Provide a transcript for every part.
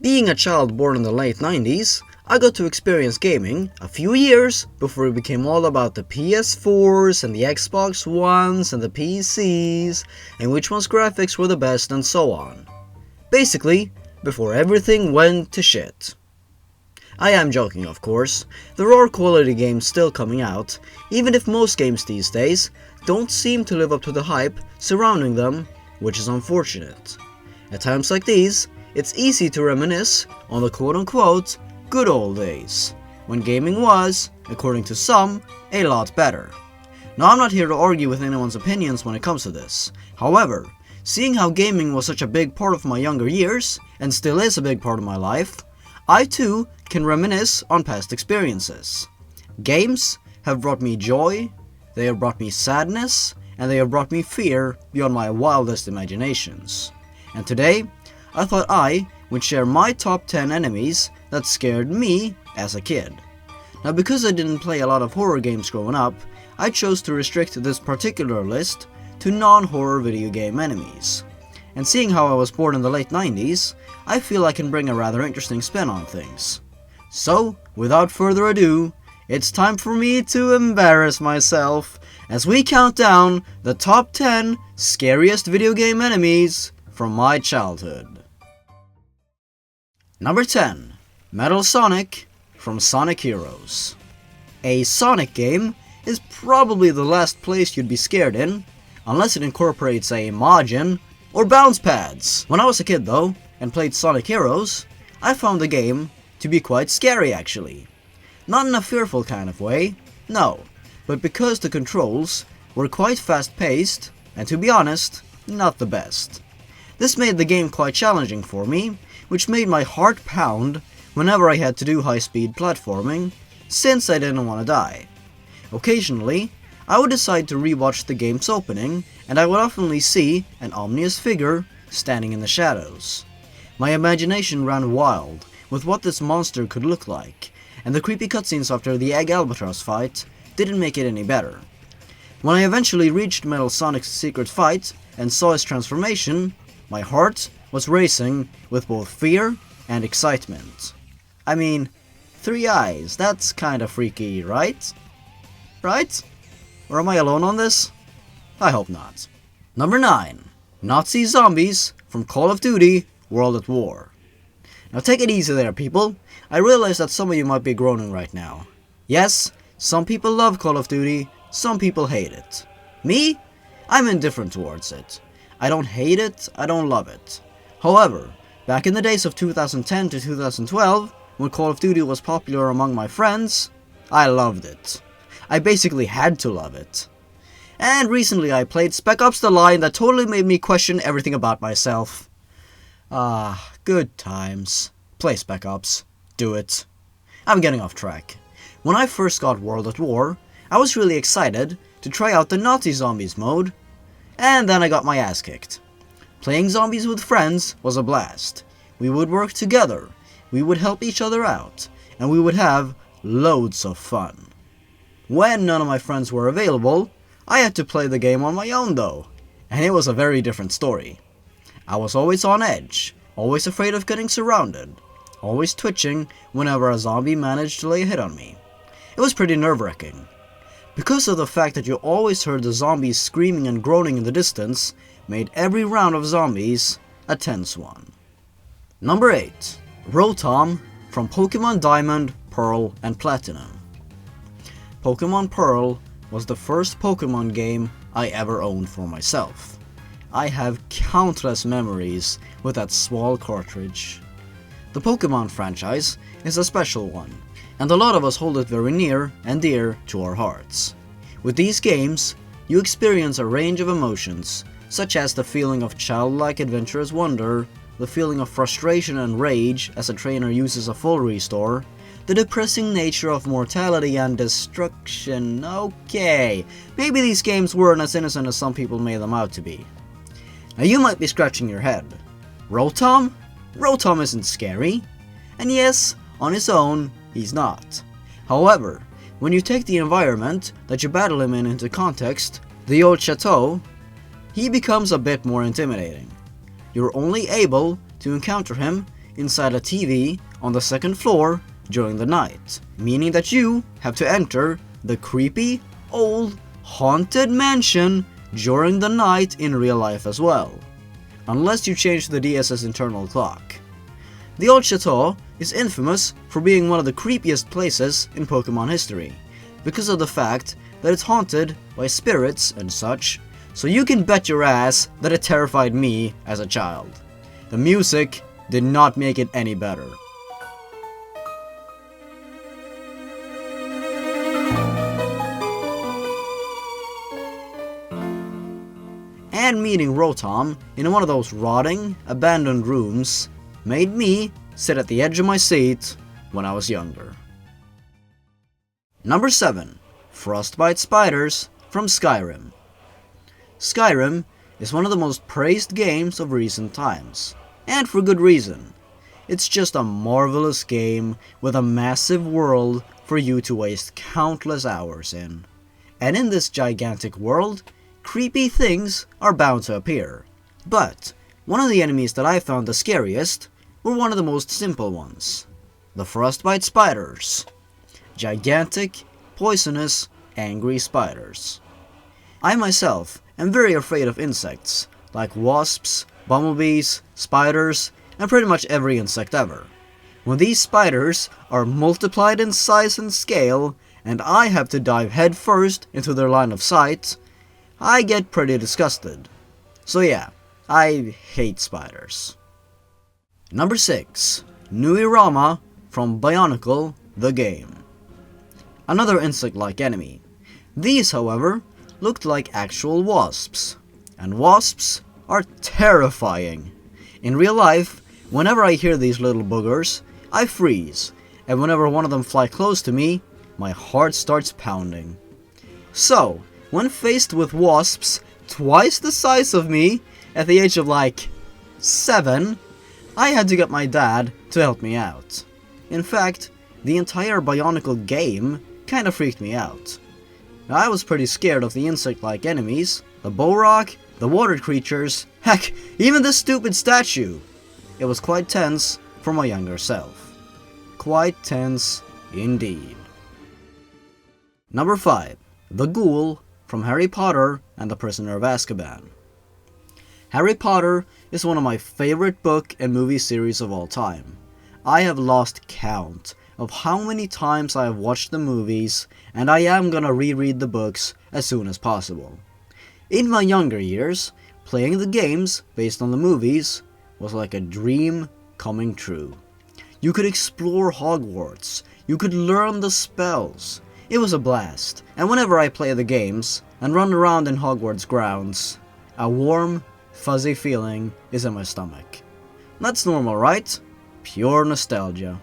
Being a child born in the late 90s, I got to experience gaming a few years before it became all about the PS4s and the Xbox Ones and the PCs and which one's graphics were the best and so on. Basically, before everything went to shit. I am joking, of course. There are quality games still coming out, even if most games these days don't seem to live up to the hype surrounding them, which is unfortunate. At times like these, it's easy to reminisce on the quote-unquote good old days, when gaming was, according to some, a lot better. Now, I'm not here to argue with anyone's opinions when it comes to this. However, seeing how gaming was such a big part of my younger years, and still is a big part of my life, I too can reminisce on past experiences. Games have brought me joy, they have brought me sadness, and they have brought me fear beyond my wildest imaginations. And today, I thought I would share my top 10 enemies that scared me as a kid. Now, because I didn't play a lot of horror games growing up, I chose to restrict this particular list to non-horror video game enemies. And seeing how I was born in the late 90s, I feel I can bring a rather interesting spin on things. So, without further ado, it's time for me to embarrass myself as we count down the top 10 scariest video game enemies from my childhood. Number 10. Metal Sonic from Sonic Heroes. A Sonic game is probably the last place you'd be scared in, unless it incorporates a Majin or bounce pads. When I was a kid though, and played Sonic Heroes, I found the game to be quite scary actually. Not in a fearful kind of way, no, but because the controls were quite fast paced, and to be honest, not the best. This made the game quite challenging for me, which made my heart pound whenever I had to do high-speed platforming, since I didn't want to die. Occasionally, I would decide to rewatch the game's opening, and I would often see an ominous figure standing in the shadows. My imagination ran wild with what this monster could look like, and the creepy cutscenes after the Egg Albatross fight didn't make it any better. When I eventually reached Metal Sonic's secret fight and saw his transformation, my heart was racing with both fear and excitement. I mean, 3 eyes, that's kinda freaky, right? Right? Or am I alone on this? I hope not. Number 9. Nazi Zombies from Call of Duty World at War. Now take it easy there, people. I realize that some of you might be groaning right now. Yes, some people love Call of Duty, some people hate it. Me? I'm indifferent towards it. I don't hate it, I don't love it. However, back in the days of 2010 to 2012, when Call of Duty was popular among my friends, I loved it. I basically had to love it. And recently I played Spec Ops: The Line that totally made me question everything about myself. Ah, good times. Play Spec Ops. Do it. I'm getting off track. When I first got World at War, I was really excited to try out the Nazi Zombies mode, and then I got my ass kicked. Playing zombies with friends was a blast. We would work together, we would help each other out, and we would have loads of fun. When none of my friends were available, I had to play the game on my own though, and it was a very different story. I was always on edge, always afraid of getting surrounded, always twitching whenever a zombie managed to lay a hit on me. It was pretty nerve-wracking. Because of the fact that you always heard the zombies screaming and groaning in the distance, made every round of zombies a tense one. Number 8. Rotom from Pokemon Diamond, Pearl, and Platinum. Pokemon Pearl was the first Pokemon game I ever owned for myself. I have countless memories with that small cartridge. The Pokemon franchise is a special one, and a lot of us hold it very near and dear to our hearts. With these games, you experience a range of emotions, such as the feeling of childlike adventurous wonder, the feeling of frustration and rage as a trainer uses a full restore, the depressing nature of mortality and destruction. Okay, maybe these games weren't as innocent as some people made them out to be. Now you might be scratching your head. Rotom? Rotom isn't scary. And yes, on his own, he's not. However, when you take the environment that you battle him in into context, the old chateau, he becomes a bit more intimidating. You're only able to encounter him inside a TV on the second floor during the night, meaning that you have to enter the creepy, old, haunted mansion during the night in real life as well, unless you change the DS's internal clock. The old chateau is infamous for being one of the creepiest places in Pokemon history, because of the fact that it's haunted by spirits and such, so you can bet your ass that it terrified me as a child. The music did not make it any better. And meeting Rotom in one of those rotting, abandoned rooms made me sit at the edge of my seat when I was younger. Number 7. Frostbite Spiders from Skyrim. Skyrim is one of the most praised games of recent times, and for good reason. It's just a marvelous game with a massive world for you to waste countless hours in. And in this gigantic world, creepy things are bound to appear. But one of the enemies that I found the scariest were one of the most simple ones. The Frostbite Spiders. Gigantic, poisonous, angry spiders. I myself am very afraid of insects, like wasps, bumblebees, spiders, and pretty much every insect ever. When these spiders are multiplied in size and scale, and I have to dive headfirst into their line of sight, I get pretty disgusted. So yeah, I hate spiders. Number 6. Nuirama from Bionicle, the game. Another insect-like enemy. These, however, looked like actual wasps. And wasps are terrifying. In real life, whenever I hear these little boogers, I freeze. And whenever one of them fly close to me, my heart starts pounding. So, when faced with wasps twice the size of me at the age of like 7, I had to get my dad to help me out. In fact, the entire Bionicle game kinda freaked me out. Now, I was pretty scared of the insect-like enemies, the Bohrok, the water creatures, heck, even this stupid statue. It was quite tense for my younger self. Quite tense indeed. Number 5. The Ghoul from Harry Potter and the Prisoner of Azkaban. Harry Potter is one of my favorite book and movie series of all time. I have lost count of how many times I have watched the movies, and I am gonna reread the books as soon as possible. In my younger years, playing the games based on the movies was like a dream coming true. You could explore Hogwarts, you could learn the spells. It was a blast, and whenever I play the games and run around in Hogwarts grounds, a warm, fuzzy feeling is in my stomach. That's normal, right? Pure nostalgia.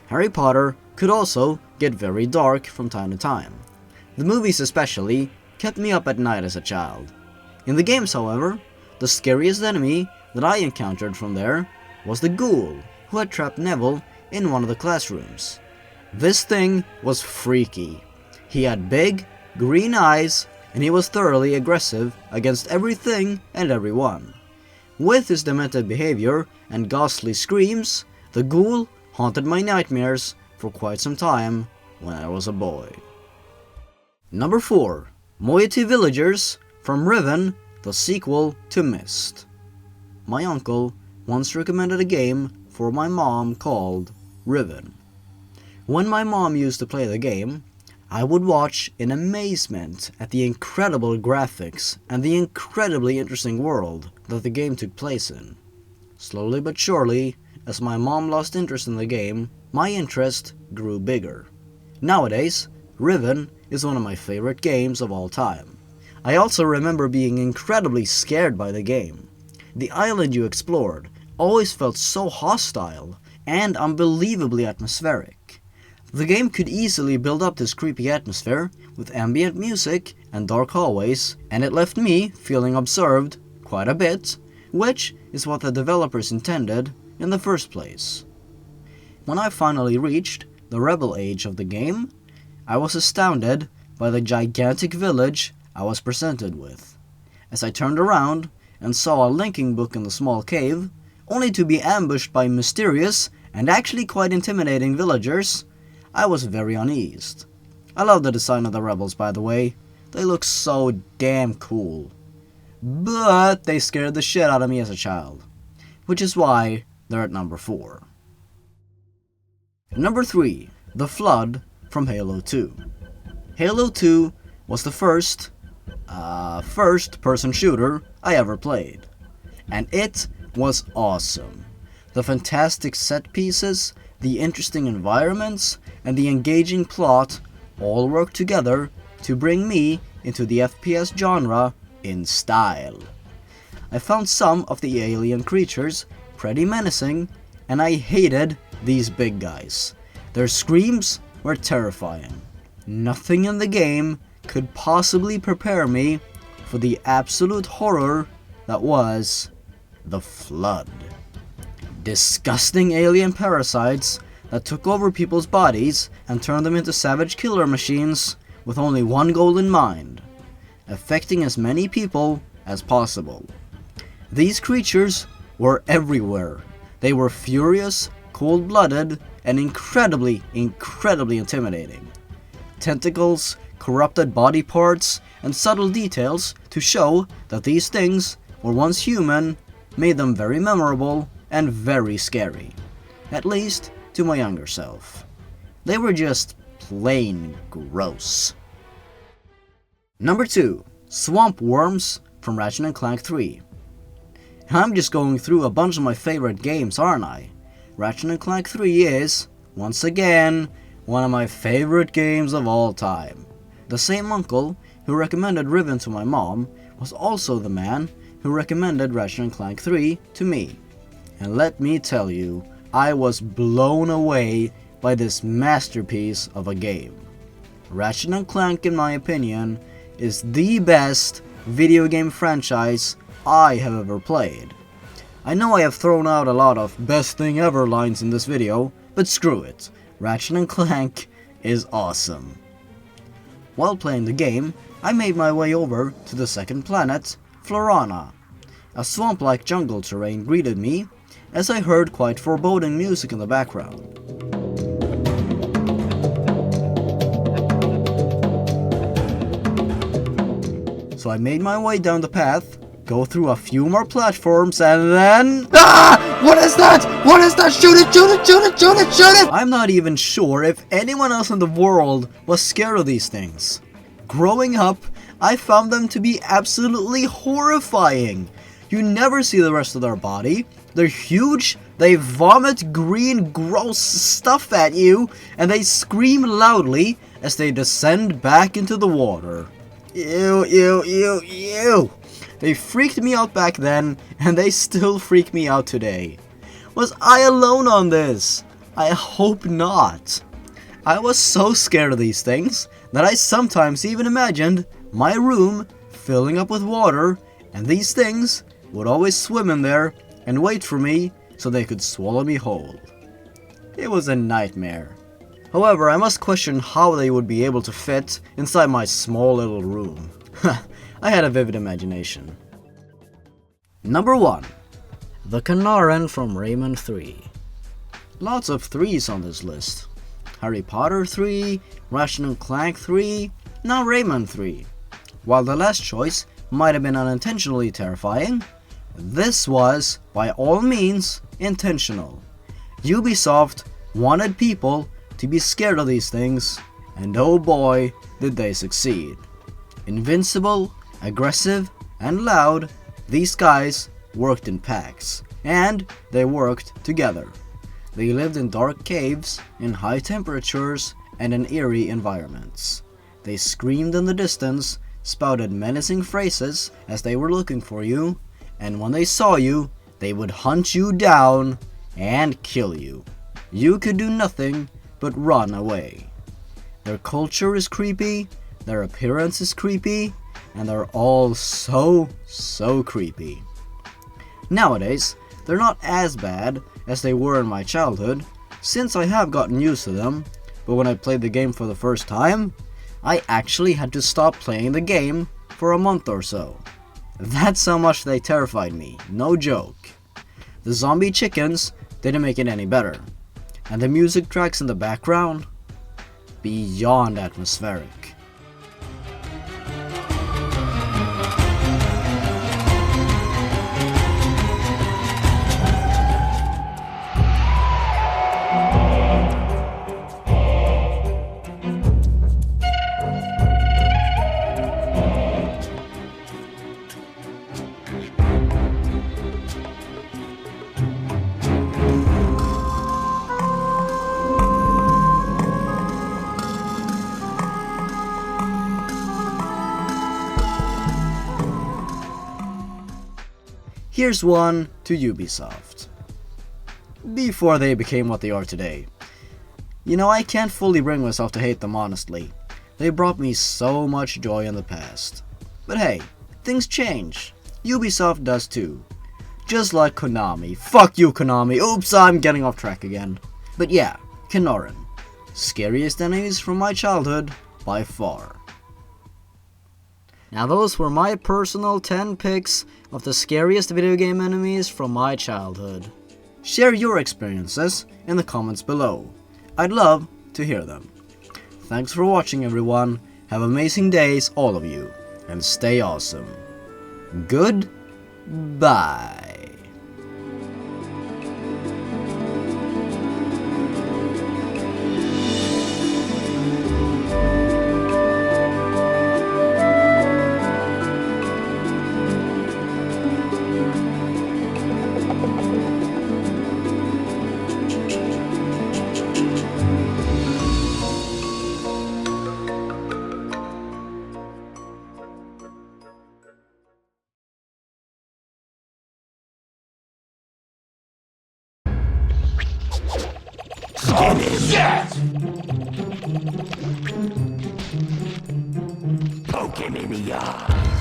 Harry Potter could also get very dark from time to time. The movies especially kept me up at night as a child. In the games, however, the scariest enemy that I encountered from there was the Ghoul, who had trapped Neville in one of the classrooms. This thing was freaky. He had big, green eyes, and he was thoroughly aggressive against everything and everyone. With his demented behavior and ghastly screams, the Ghoul haunted my nightmares for quite some time when I was a boy. Number 4. Moiety Villagers from Riven, the sequel to Myst. My uncle once recommended a game for my mom called Riven. When my mom used to play the game, I would watch in amazement at the incredible graphics and the incredibly interesting world that the game took place in. Slowly but surely, as my mom lost interest in the game, my interest grew bigger. Nowadays, Riven is one of my favorite games of all time. I also remember being incredibly scared by the game. The island you explored always felt so hostile and unbelievably atmospheric. The game could easily build up this creepy atmosphere with ambient music and dark hallways, and it left me feeling observed quite a bit, which is what the developers intended in the first place. When I finally reached the rebel age of the game, I was astounded by the gigantic village I was presented with. As I turned around and saw a linking book in the small cave, only to be ambushed by mysterious and actually quite intimidating villagers, I was very uneased. I love the design of the rebels, by the way. They look so damn cool. But they scared the shit out of me as a child, which is why they're at number 4. Number 3, The Flood from Halo 2. Halo 2 was the first-person shooter I ever played, and it was awesome. The fantastic set pieces, the interesting environments, and the engaging plot all work together to bring me into the FPS genre in style. I found some of the alien creatures pretty menacing, and I hated these big guys. Their screams were terrifying. Nothing in the game could possibly prepare me for the absolute horror that was the Flood. Disgusting alien parasites that took over people's bodies and turned them into savage killer machines with only one goal in mind: affecting as many people as possible. These creatures were everywhere. They were furious, cold-blooded, and incredibly intimidating. Tentacles, corrupted body parts, and subtle details to show that these things were once human made them very memorable and very scary, at least to my younger self. They were just plain gross. Number 2, Swampworms from Ratchet & Clank 3. I'm just going through a bunch of my favorite games, aren't I? Ratchet & Clank 3 is, once again, one of my favorite games of all time. The same uncle who recommended Riven to my mom was also the man who recommended Ratchet & Clank 3 to me. And let me tell you, I was blown away by this masterpiece of a game. Ratchet & Clank, in my opinion, is the best video game franchise I have ever played. I know I have thrown out a lot of best thing ever lines in this video, but screw it. Ratchet & Clank is awesome. While playing the game, I made my way over to the second planet, Florana. A swamp-like jungle terrain greeted me, as I heard quite foreboding music in the background. So I made my way down the path, go through a few more platforms, and then... Ah! What is that? What is that? Shoot it, shoot it, shoot it, shoot it, shoot it! I'm not even sure if anyone else in the world was scared of these things. Growing up, I found them to be absolutely horrifying. You never see the rest of their body. They're huge, they vomit green gross stuff at you, and they scream loudly as they descend back into the water. Ew, ew, ew, ew. They freaked me out back then, and they still freak me out today. Was I alone on this? I hope not. I was so scared of these things that I sometimes even imagined my room filling up with water, and these things would always swim in there and wait for me so they could swallow me whole. It was a nightmare. However, I must question how they would be able to fit inside my small little room. I had a vivid imagination. Number 1. The Con Ren from Rayman 3. Lots of 3s on this list. Harry Potter 3, Ratchet & Clank 3, now Rayman 3. While the last choice might have been unintentionally terrifying, this was, by all means, intentional. Ubisoft wanted people to be scared of these things, and oh boy, did they succeed. Invincible, aggressive, and loud, these guys worked in packs, and they worked together. They lived in dark caves, in high temperatures, and in eerie environments. They screamed in the distance, spouted menacing phrases as they were looking for you, and when they saw you, they would hunt you down and kill you. You could do nothing but run away. Their culture is creepy, their appearance is creepy, and they're all so creepy. Nowadays, they're not as bad as they were in my childhood, since I have gotten used to them, but when I played the game for the first time, I actually had to stop playing the game for a month or so. That's how much they terrified me, no joke. The zombie chickens didn't make it any better. And the music tracks in the background? Beyond atmospheric. Here's one to Ubisoft. Before they became what they are today. You know, I can't fully bring myself to hate them honestly. They brought me so much joy in the past. But hey, things change. Ubisoft does too. Just like Konami. Fuck you, Konami. Oops, I'm getting off track again. But yeah, Con Ren. Scariest enemies from my childhood, by far. Now those were my personal 10 picks of the scariest video game enemies from my childhood. Share your experiences in the comments below. I'd love to hear them. Thanks for watching everyone, have amazing days all of you, and stay awesome. Goodbye. Yes! Poke him in the eye.